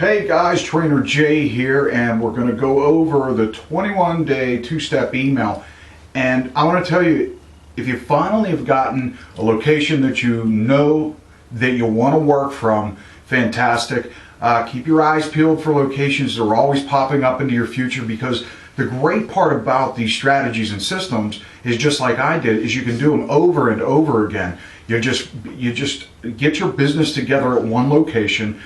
Hey guys, Trainer Jay here, and we're going to go over the 21-day two-step email. And I want to tell you, if you finally have gotten a location that you know that you want to work from, fantastic. Keep your eyes peeled for locations that are always popping up into your future, because the great part about these strategies and systems is, just like I did, is you can do them over and over again. You just get your business together at one location.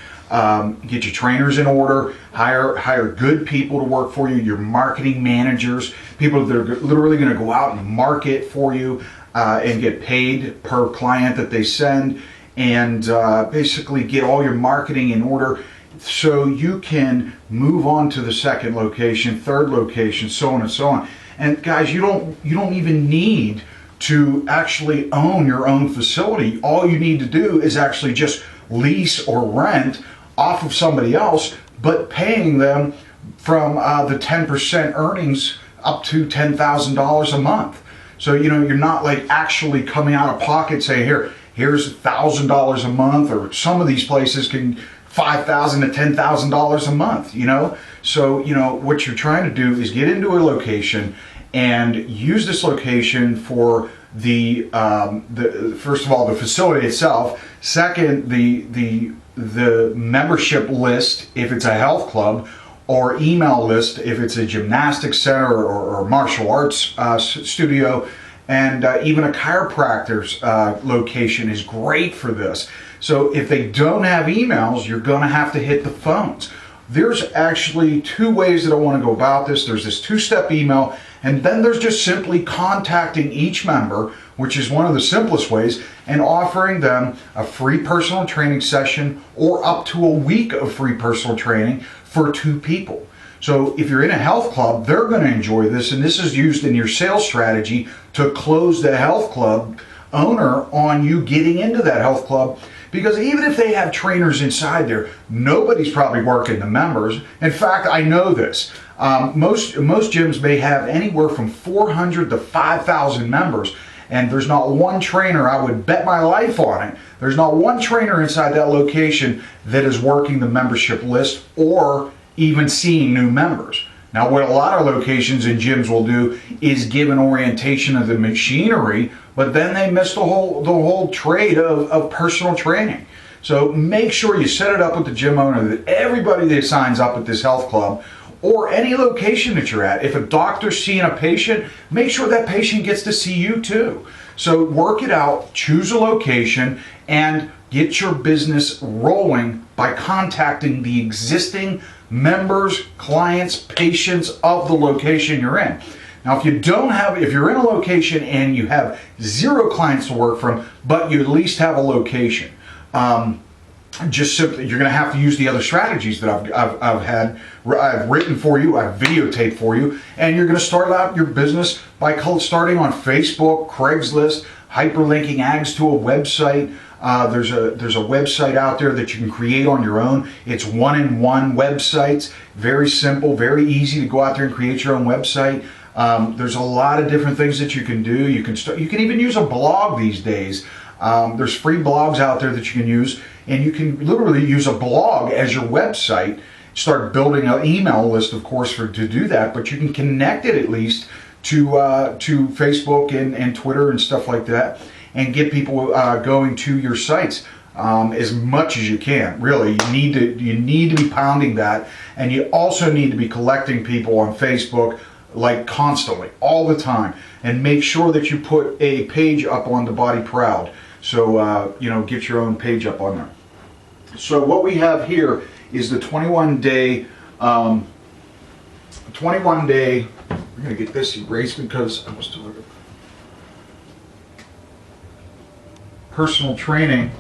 Get your trainers in order, hire good people to work for you, your marketing managers, people that are literally going to go out and market for you and get paid per client that they send, and basically get all your marketing in order so you can move on to the second location, third location, so on and so on. And guys, you don't even need to actually own your own facility. All you need to do is actually just lease or rent off of somebody else, but paying them from the 10% earnings up to $10,000 a month. So you're not like actually coming out of pocket saying, here's $1,000 a month, or some of these places can $5,000 to $10,000 a month. So what you're trying to do is get into a location and use this location for the first of all, the facility itself. Second, the membership list if it's a health club, or email list if it's a gymnastics center or martial arts studio, and even a chiropractor's location is great for this. So if they don't have emails, you're going to have to hit the phones. There's actually two ways that I want to go about this. There's this two-step email, and then there's just simply contacting each member, which is one of the simplest ways, and offering them a free personal training session or up to a week of free personal training for 2 people. So if you're in a health club, they're going to enjoy this, and this is used in your sales strategy to close the health club owner on you getting into that health club. Because even if they have trainers inside there, nobody's probably working the members. In fact, I know this. Most gyms may have anywhere from 400 to 5,000 members, and there's not one trainer, I would bet my life on it, there's not one trainer inside that location that is working the membership list or even seeing new members. Now, what a lot of locations and gyms will do is give an orientation of the machinery, but then they miss the whole trade of personal training. So make sure you set it up with the gym owner that everybody that signs up at this health club or any location that you're at, if a doctor's seeing a patient, make sure that patient gets to see you too. So work it out, choose a location, and get your business rolling by contacting the existing members, clients, patients of the location you're in. Now, if you're in a location and you have 0 clients to work from, but you at least have a location, just simply, you're going to have to use the other strategies that I've written for you, I've videotaped for you, and you're going to start out your business by starting on Facebook, Craigslist, hyperlinking ads to a website. There's a website out there that you can create on your own. It's one-in-one websites, very simple, very easy to go out there and create your own website. There's a lot of different things that you can do. You can even use a blog these days. There's free blogs out there that you can use, and you can literally use a blog as your website. Start building an email list, of course, to do that, but you can connect it at least to Facebook and Twitter and stuff like that, and get people going to your sites as much as you can. Really, you need to be pounding that, and you also need to be collecting people on Facebook, like constantly, all the time, and make sure that you put a page up on the Body Proud. So get your own page up on there. So what we have here is the 21-day. 21-day. We're gonna get this erased because I was doing personal training.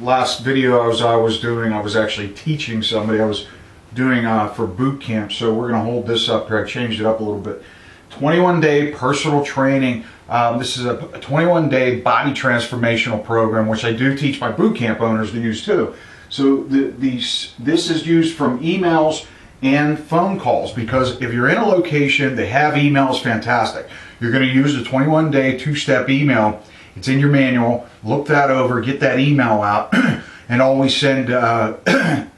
Last video I was actually teaching somebody. I was doing for boot camp, so we're going to hold this up here. I changed it up a little bit. 21-day personal training. This is a 21-day body transformational program, which I do teach my boot camp owners to use too. So this is used from emails and phone calls, because if you're in a location, they have emails, fantastic. You're going to use the 21-day two-step email. It's in your manual. Look that over, get that email out, and always send,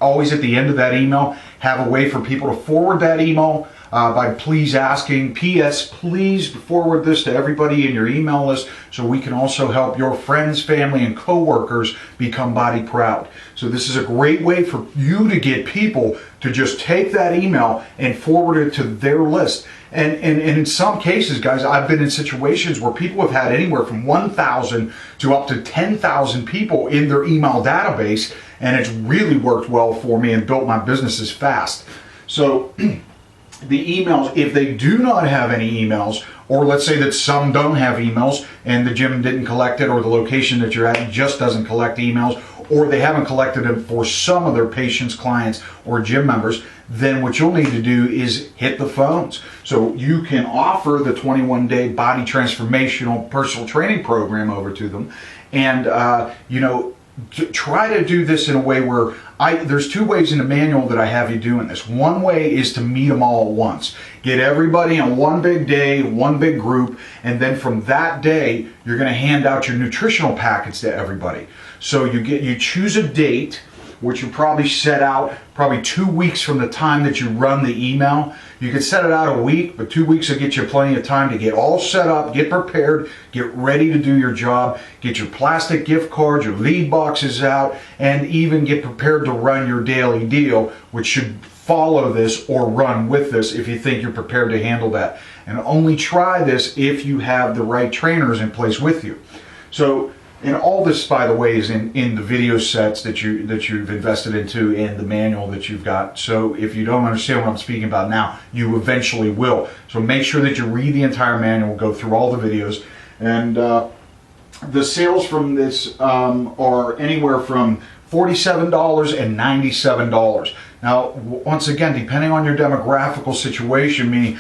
always at the end of that email, have a way for people to forward that email by please asking. P.S. Please forward this to everybody in your email list so we can also help your friends, family, and coworkers become body proud. So this is a great way for you to get people to just take that email and forward it to their list. And in some cases, guys, I've been in situations where people have had anywhere from 1,000 to up to 10,000 people in their email database, and it's really worked well for me and built my businesses fast. So the emails, if they do not have any emails, or let's say that some don't have emails and the gym didn't collect it, or the location that you're at just doesn't collect emails, or they haven't collected them for some of their patients, clients, or gym members, then what you'll need to do is hit the phones. So you can offer the 21-day body transformational personal training program over to them, and try to do this in a way where there's two ways in the manual that I have you doing this. One way is to meet them all at once. Get everybody on one big day, one big group, and then from that day, you're going to hand out your nutritional packets to everybody. So you choose a date, which you probably set out probably 2 weeks from the time that you run the email. You can set it out a week, but 2 weeks will get you plenty of time to get all set up, get prepared, get ready to do your job, get your plastic gift cards, your lead boxes out, and even get prepared to run your daily deal, which should follow this or run with this if you think you're prepared to handle that. And only try this if you have the right trainers in place with you. So, and all this, by the way, is in the video sets that you've invested into and the manual that you've got. So if you don't understand what I'm speaking about now, you eventually will. So make sure that you read the entire manual, go through all the videos, and the sales from this are anywhere from $47 and $97. Now, once again, depending on your demographical situation, meaning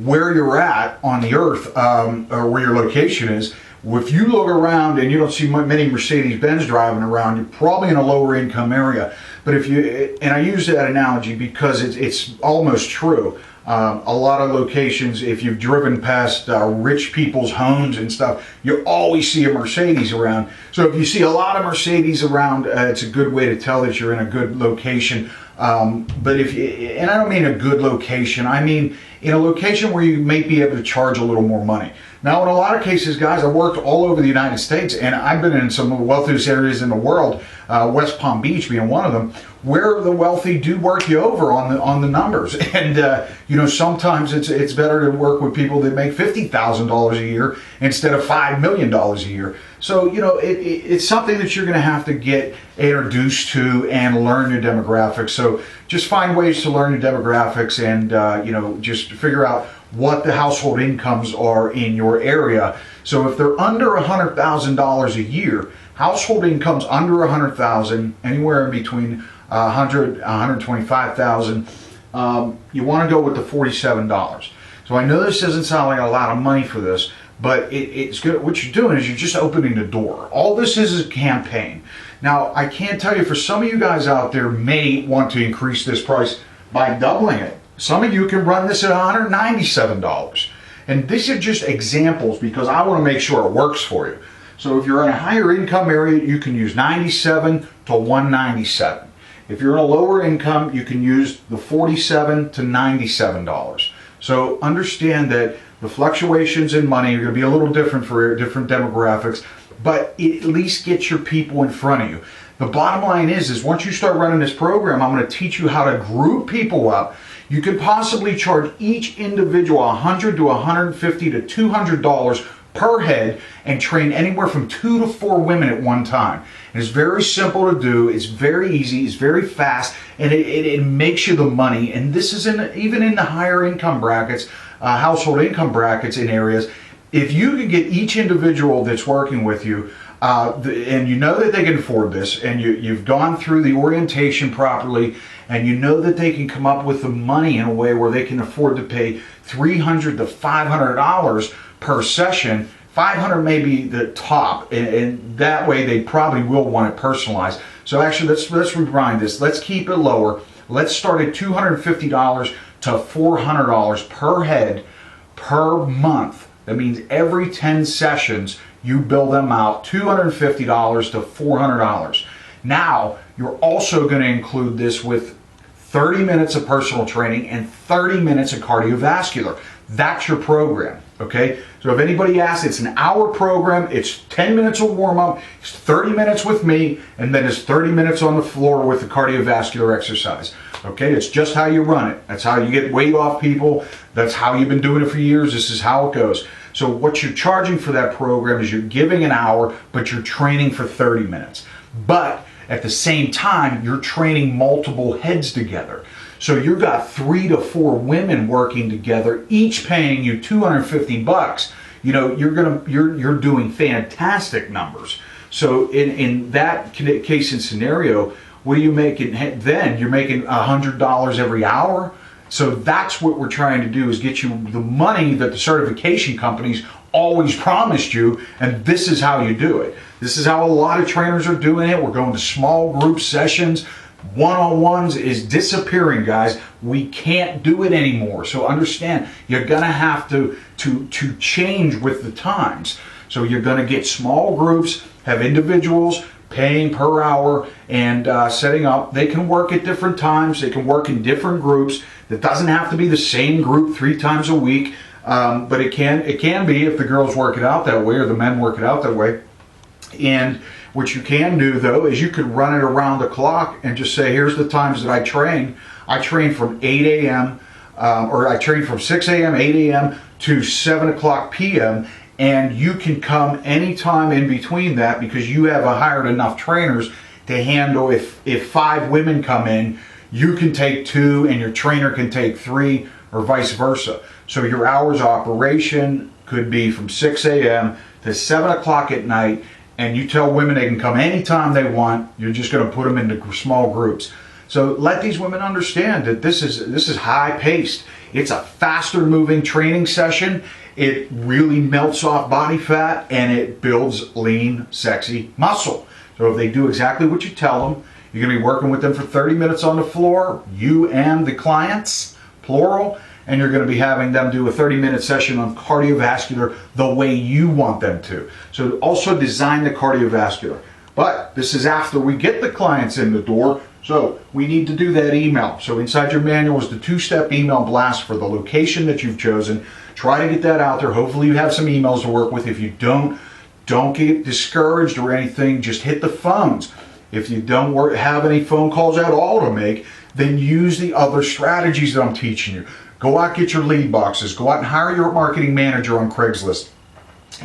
where you're at on the earth or where your location is, if you look around and you don't see many Mercedes-Benz driving around, you're probably in a lower income area. But if you, and I use that analogy because it's almost true. A lot of locations, if you've driven past rich people's homes and stuff, you always see a Mercedes around. So if you see a lot of Mercedes around, it's a good way to tell that you're in a good location. But if you, and I don't mean a good location, I mean in a location where you may be able to charge a little more money. Now, in a lot of cases, guys, I worked all over the United States, and I've been in some of the wealthiest areas in the world, West Palm Beach being one of them, where the wealthy do work you over on the numbers. And sometimes it's better to work with people that make $50,000 a year instead of $5 million a year. So it's something that you're going to have to get introduced to and learn your demographics. So just find ways to learn your demographics and just figure out what the household incomes are in your area. So if they're under $100,000 a year, household incomes under $100,000, anywhere in between $100,000, $125,000, you want to go with the $47. So I know this doesn't sound like a lot of money for this, but it's good. What you're doing is you're just opening the door. All this is a campaign. Now, I can't tell you, for some of you guys out there may want to increase this price by doubling it. Some of you can run this at $197. And these are just examples because I want to make sure it works for you. So if you're in a higher income area, you can use $97 to $197. If you're in a lower income, you can use the $47 to $97. So understand that the fluctuations in money are going to be a little different for different demographics, but it at least gets your people in front of you. The bottom line is once you start running this program, I'm going to teach you how to group people up. You could possibly charge each individual $100 to $150 to $200 per head and train anywhere from 2 to 4 women at one time. And it's very simple to do. It's very easy. It's very fast, and it makes you the money. And this is even in the higher income brackets, household income brackets in areas. If you can get each individual that's working with you, and you know that they can afford this, and you've gone through the orientation properly, and you know that they can come up with the money in a way where they can afford to pay $300 to $500 per session. $500 may be the top, and that way they probably will want it personalized. So actually, let's rewind this. Let's keep it lower. Let's start at $250 to $400 per head per month. That means every 10 sessions, you bill them out $250 to $400. Now, you're also going to include this with 30 minutes of personal training and 30 minutes of cardiovascular. That's your program, okay? So if anybody asks, it's an hour program, it's 10 minutes of warm-up, it's 30 minutes with me, and then it's 30 minutes on the floor with the cardiovascular exercise, okay? It's just how you run it. That's how you get weight off people. That's how you've been doing it for years. This is how it goes. So what you're charging for that program is you're giving an hour, but you're training for 30 minutes. But at the same time, you're training multiple heads together. So you've got 3 to 4 women working together, each paying you $250. You know, you're doing fantastic numbers. So in that case and scenario, what are you making then? You're making $100 every hour. So that's what we're trying to do, is get you the money that the certification companies always promised you, and this is how you do it. This is how a lot of trainers are doing it. We're going to small group sessions. One-on-ones is disappearing, guys. We can't do it anymore. So understand, you're gonna have to change with the times. So you're gonna get small groups, have individuals paying per hour, and setting up. They can work at different times. They can work in different groups. It doesn't have to be the same group 3 times a week, but it can be if the girls work it out that way or the men work it out that way. And what you can do, though, is you could run it around the clock and just say, here's the times that I train. I train from 8 a.m. Or I train from 6 a.m., 8 a.m. to 7 o'clock p.m. And you can come anytime in between that, because you have hired enough trainers to handle if 5 women come in, you can take 2 and your trainer can take 3, or vice versa. So your hours of operation could be from 6 a.m. to 7 o'clock at night, and you tell women they can come anytime they want. You're just going to put them into small groups. So let these women understand that this is high paced. It's a faster moving training session. It really melts off body fat, and it builds lean, sexy muscle. So if they do exactly what you tell them, you're going to be working with them for 30 minutes on the floor, you and the clients, plural, and you're going to be having them do a 30-minute session on cardiovascular the way you want them to. So also design the cardiovascular. But this is after we get the clients in the door, so we need to do that email. So inside your manual is the 2-step email blast for the location that you've chosen. Try to get that out there. Hopefully you have some emails to work with. If you don't get discouraged or anything. Just hit the phones. If you don't have any phone calls at all to make, then use the other strategies that I'm teaching you. Go out, get your lead boxes. Go out and hire your marketing manager on Craigslist.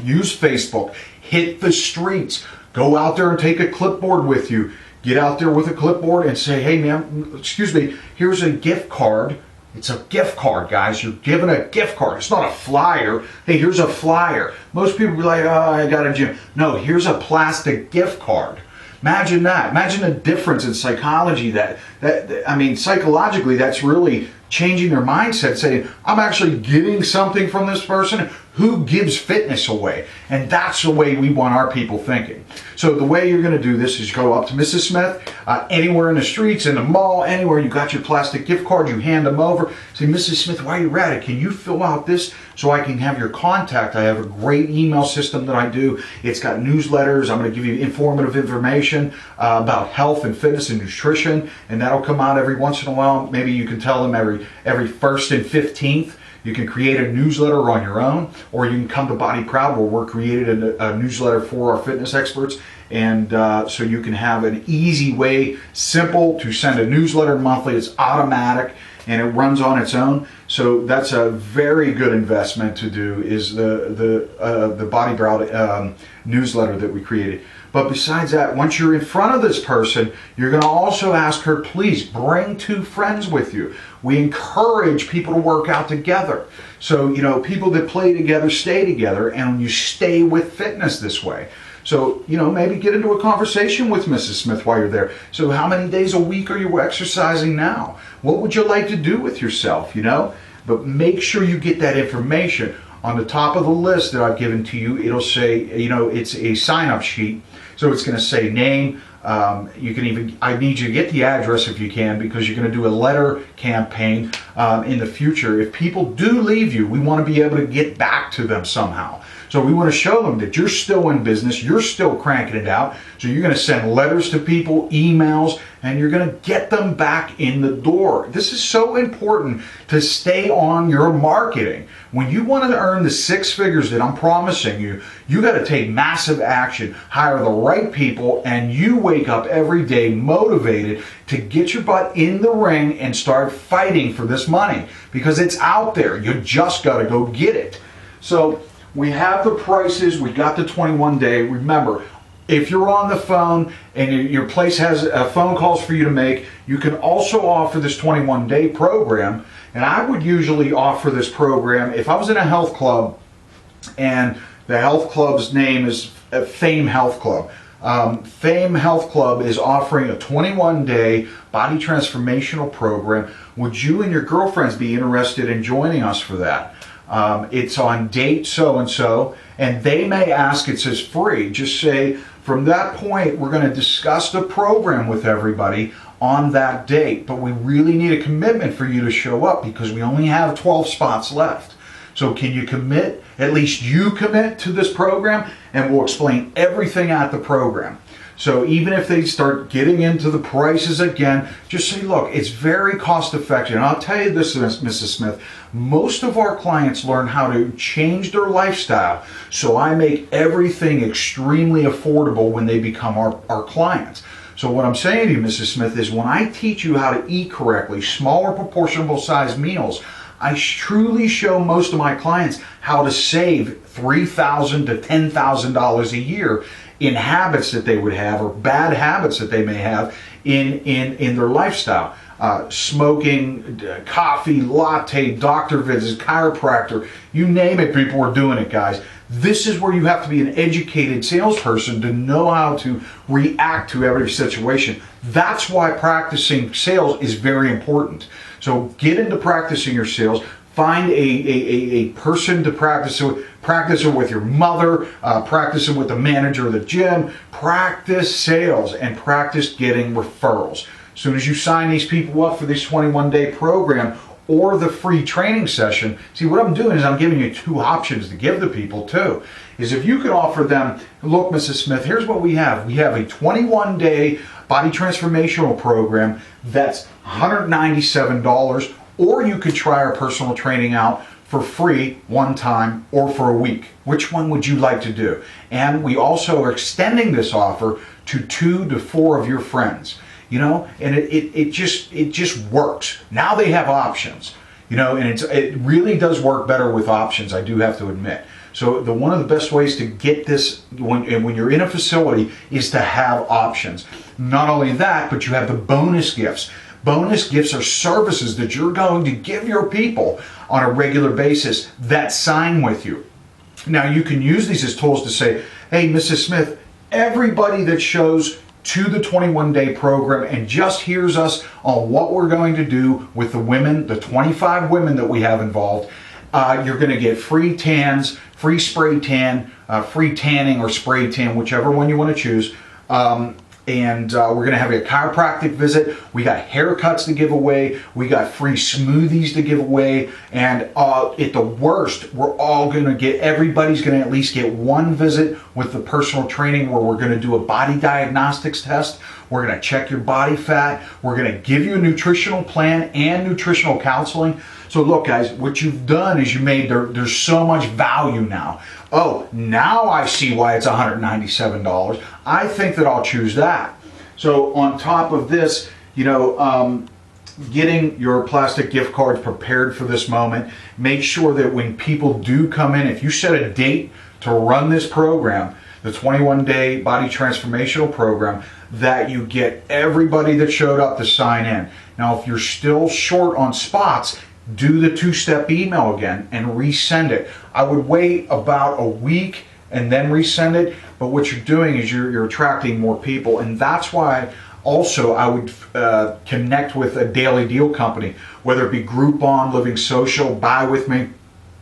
Use Facebook. Hit the streets. Go out there and take a clipboard with you. Get out there with a clipboard and say, hey man, excuse me, here's a gift card. It's a gift card, guys. You're given a gift card. It's not a flyer. Hey, here's a flyer. Most people be like, oh, I got a gym. No, here's a plastic gift card. Imagine that. Imagine the difference in psychology I mean, psychologically, that's really changing their mindset, saying, I'm actually getting something from this person who gives fitness away. And that's the way we want our people thinking. So the way you're going to do this is go up to Mrs. Smith, anywhere in the streets, in the mall, anywhere you got your plastic gift card, you hand them over. Say, Mrs. Smith, while you're at it, can you fill out this so I can have your contact? I have a great email system that I do. It's got newsletters. I'm going to give you informative information about health and fitness and nutrition, and that'll come out every once in a while. Maybe you can tell them every 1st and 15th. You can create a newsletter on your own, or you can come to Body Proud, where we're created a newsletter for our fitness experts. And so you can have an easy way, simple, to send a newsletter monthly. It's automatic and it runs on its own. So that's a very good investment to do, is the Body Proud newsletter that we created. But besides that, once you're in front of this person, you're going to also ask her, please bring 2 friends with you. We encourage people to work out together. So, you know, people that play together stay together, and you stay with fitness this way. So, you know, maybe get into a conversation with Mrs. Smith while you're there. So how many days a week are you exercising now? What would you like to do with yourself, you know? But make sure you get that information. On the top of the list that I've given to you, it'll say, you know, it's a sign-up sheet. So it's going to say name. You can even, I need you to get the address if you can, because you're going to do a letter campaign in the future. If people do leave you, we want to be able to get back to them somehow. So we want to show them that you're still in business, you're still cranking it out. So you're going to send letters to people, emails, and you're going to get them back in the door. This is so important to stay on your marketing. When you want to earn the 6 figures that I'm promising you, you got to take massive action, hire the right people, and you wake up every day motivated to get your butt in the ring and start fighting for this money, because it's out there. You just got to go get it. So we have the prices, we got the 21 day. Remember, if you're on the phone and your place has phone calls for you to make, you can also offer this 21 day program. And I would usually offer this program if I was in a health club, and the health club's name is Fame Health Club. Fame Health Club is offering a 21 day body transformational program. Would you and your girlfriends be interested in joining us for that? It's on date so-and-so, and they may ask, it says free. Just say, from that point, we're going to discuss the program with everybody on that date. But we really need a commitment for you to show up, because we only have 12 spots left. So can you commit? At least you commit to this program, and we'll explain everything at the program. So even if they start getting into the prices again, just say, look, it's very cost effective. And I'll tell you this, Mrs. Smith, most of our clients learn how to change their lifestyle. So I make everything extremely affordable when they become our clients. So what I'm saying to you, Mrs. Smith, is when I teach you how to eat correctly, smaller proportional size meals, I truly show most of my clients how to save $3,000 to $10,000 a year in habits that they would have, or bad habits that they may have in their lifestyle. Smoking, coffee, latte, doctor visits, chiropractor, you name it, people are doing it, guys. This is where you have to be an educated salesperson to know how to react to every situation. That's why practicing sales is very important. So get into practicing your sales. Find a person to practice it with. Practice it with your mother. Practice it with the manager of the gym. Practice sales and practice getting referrals. As soon as you sign these people up for this 21-day program or the free training session, see, what I'm doing is I'm giving you 2 options to give the people too. Is if you could offer them, look, Mrs. Smith, here's what we have. We have a 21-day body transformational program that's $197, or you could try our personal training out for free one time or for a week. Which one would you like to do? And we also are extending this offer to 2 to 4 of your friends. You know, and it just works. Now they have options, you know, and it really does work better with options, I do have to admit. So one of the best ways to get this when you're in a facility is to have options. Not only that, but you have the bonus gifts. Bonus gifts are services that you're going to give your people on a regular basis that sign with you. Now you can use these as tools to say, hey, Mrs. Smith, everybody that shows to the 21-day program and just hears us on what we're going to do with the women, the 25 women that we have involved, you're going to get free tans, free spray tan, free tanning or spray tan, whichever one you want to choose. And we're going to have a chiropractic visit. We got haircuts to give away. We got free smoothies to give away. And at the worst, we're all going to get, everybody's going to at least get 1 visit with the personal training where we're going to do a body diagnostics test. We're going to check your body fat. We're going to give you a nutritional plan and nutritional counseling. So look, guys, what you've done is you made, there's so much value now. Oh, now I see why it's $197. I think that I'll choose that. So on top of this, you know, getting your plastic gift cards prepared for this moment. Make sure that when people do come in, if you set a date to run this program, the 21-day body transformational program, that you get everybody that showed up to sign in. Now, if you're still short on spots, do the 2-step email again and resend it. I would wait about a week and then resend it, but what you're doing is you're attracting more people, and that's why also I would connect with a daily deal company, whether it be Groupon, Living Social, Buy With Me.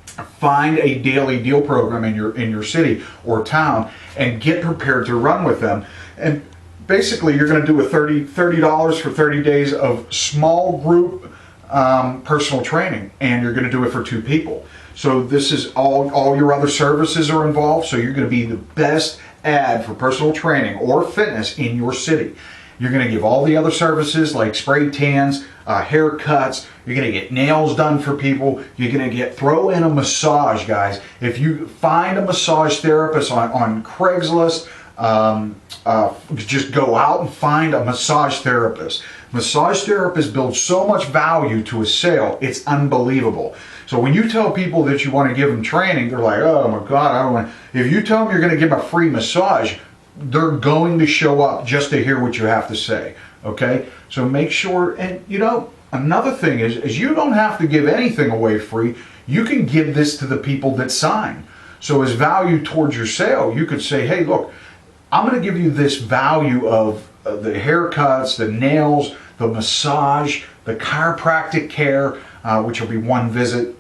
Find a daily deal program in your city or town and get prepared to run with them. And basically you're going to do a $30 for 30 days of small group personal training, and you're going to do it for 2 people. So this is all your other services are involved. So you're going to be the best ad for personal training or fitness in your city. You're going to give all the other services like spray tans, haircuts. You're going to get nails done for people. You're going to throw in a massage, guys. If you find a massage therapist on Craigslist, just go out and find a massage therapist. Massage therapists build so much value to a sale, it's unbelievable. So when you tell people that you want to give them training, they're like, oh my God, I don't want to. If you tell them you're going to give them a free massage, they're going to show up just to hear what you have to say. Okay? So make sure, and you know, another thing is you don't have to give anything away free. You can give this to the people that sign. So as value towards your sale, you could say, hey, look, I'm going to give you this value of the haircuts, the nails, the massage, the chiropractic care, which will be one visit,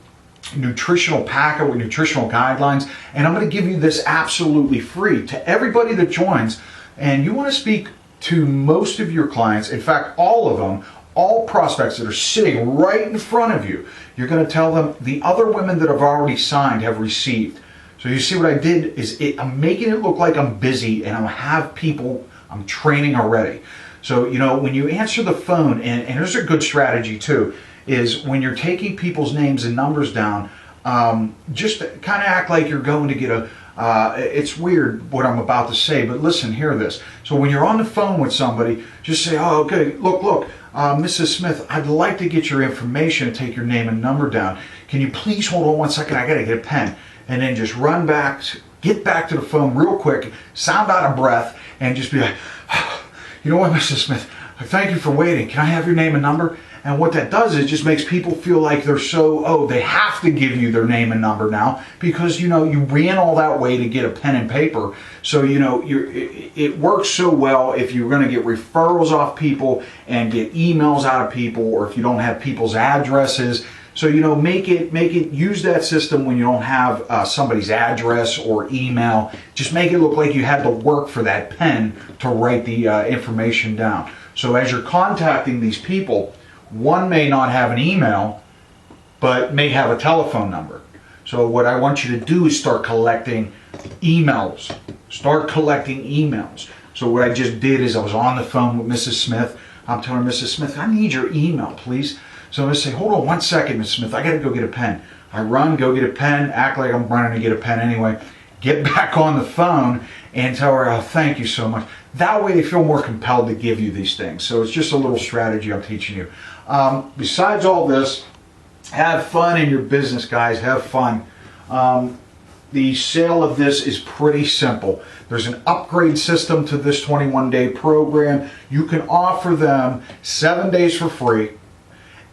nutritional packet with nutritional guidelines, and I'm going to give you this absolutely free to everybody that joins. And you want to speak to most of your clients, in fact, all of them, all prospects that are sitting right in front of you. You're going to tell them the other women that have already signed have received. So you see what I did is I'm making it look like I'm busy and I have people I'm training already. So, you know, when you answer the phone, and here's a good strategy too, is when you're taking people's names and numbers down, just kind of act like you're going to get it's weird what I'm about to say, but listen, hear this. So when you're on the phone with somebody, just say, oh, okay, look, Mrs. Smith, I'd like to get your information and take your name and number down. Can you please hold on one second? I got to get a pen. And then just run back, get back to the phone real quick, sound out of breath, and just be like, you know what, Mrs. Smith, thank you for waiting. Can I have your name and number? And what that does is just makes people feel like they're they have to give you their name and number now because, you know, you ran all that way to get a pen and paper. So, you know, it works so well if you're going to get referrals off people and get emails out of people, or if you don't have people's addresses. So, you know, use that system when you don't have somebody's address or email. Just make it look like you had to work for that pen to write the information down. So as you're contacting these people, one may not have an email, but may have a telephone number. So what I want you to do is start collecting emails. Start collecting emails. So what I just did is I was on the phone with Mrs. Smith. I'm telling her, Mrs. Smith, I need your email, please. So I'm going to say, hold on one second, Ms. Smith, I got to go get a pen. I run, go get a pen, act like I'm running to get a pen anyway, get back on the phone and tell her, oh, thank you so much. That way they feel more compelled to give you these things. So it's just a little strategy I'm teaching you. Besides all this, have fun in your business, guys. Have fun. The sale of this is pretty simple. There's an upgrade system to this 21-day program. You can offer them 7 days for free.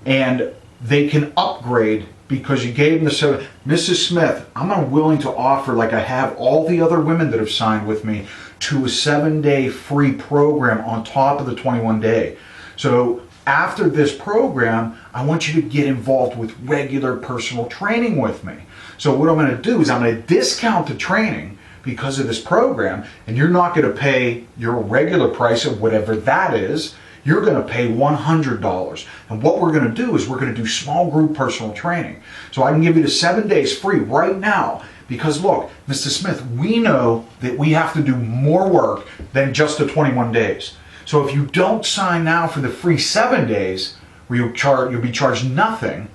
And they can upgrade because you gave them the 7. Mrs. Smith, I'm unwilling to offer, like I have all the other women that have signed with me, to a 7-day free program on top of the 21-day. So after this program, I want you to get involved with regular personal training with me. So what I'm going to do is I'm going to discount the training because of this program, and you're not going to pay your regular price of whatever that is. You're going to pay $100. And what we're going to do is we're going to do small group personal training. So I can give you the 7 days free right now because look, Mr. Smith, we know that we have to do more work than just the 21 days. So if you don't sign now for the free 7 days, where you'll be charged nothing,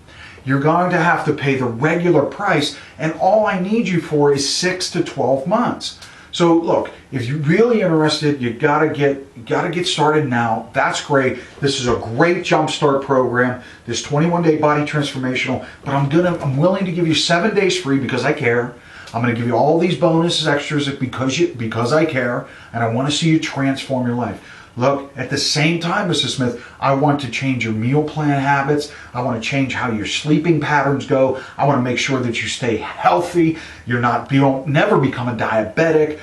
you're going to have to pay the regular price, and all I need you for is 6 to 12 months. So look, if you're really interested, you gotta get started now. That's great. This is a great jumpstart program. This 21-day body transformational, but I'm willing to give you 7 days free because I care. I'm gonna give you all these bonuses, extras because I care, and I want to see you transform your life. Look, at the same time, Mrs. Smith, I want to change your meal plan habits. I want to change how your sleeping patterns go. I want to make sure that you stay healthy. You don't never become a diabetic.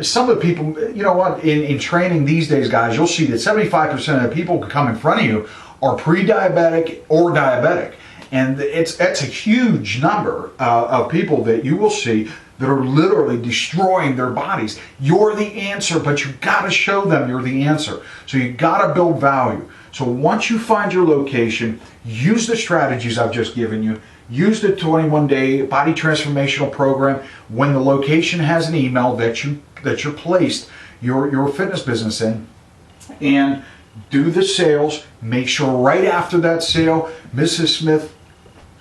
Some of the people, you know what, in training these days, guys, you'll see that 75% of the people who come in front of you are pre-diabetic or diabetic. And that's a huge number of people that you will see that are literally destroying their bodies. You're the answer, but you got to show them you're the answer. So you got to build value. So once you find your location, use the strategies I've just given you. Use the 21-day body transformational program. When the location has an email that you're placed your fitness business in, and do the sales. Make sure right after that sale, Mrs. Smith,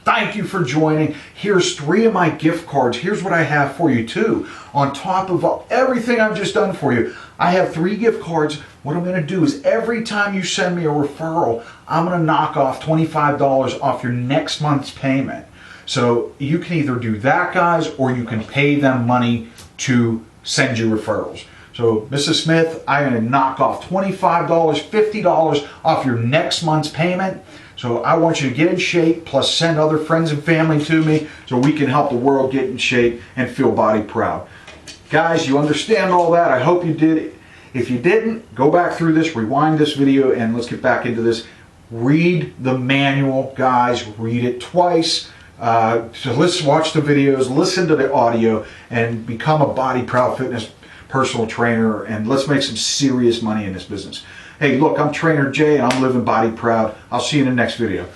thank you for joining. Here's 3 of my gift cards. Here's what I have for you too. On top of everything I've just done for you, I have 3 gift cards. What I'm going to do is every time you send me a referral, I'm going to knock off $25 off your next month's payment. So you can either do that, guys, or you can pay them money to send you referrals. So, Mrs. Smith, I'm going to knock off $25, $50 off your next month's payment. So I want you to get in shape, plus send other friends and family to me so we can help the world get in shape and feel body proud. Guys, you understand all that? I hope you did. If you didn't, go back through this, rewind this video, and let's get back into this. Read the manual, guys. Read it twice. So let's watch the videos, listen to the audio, and become a body proud fitness personal trainer, and let's make some serious money in this business. Hey, look, I'm Trainer Jay, and I'm living body proud. I'll see you in the next video.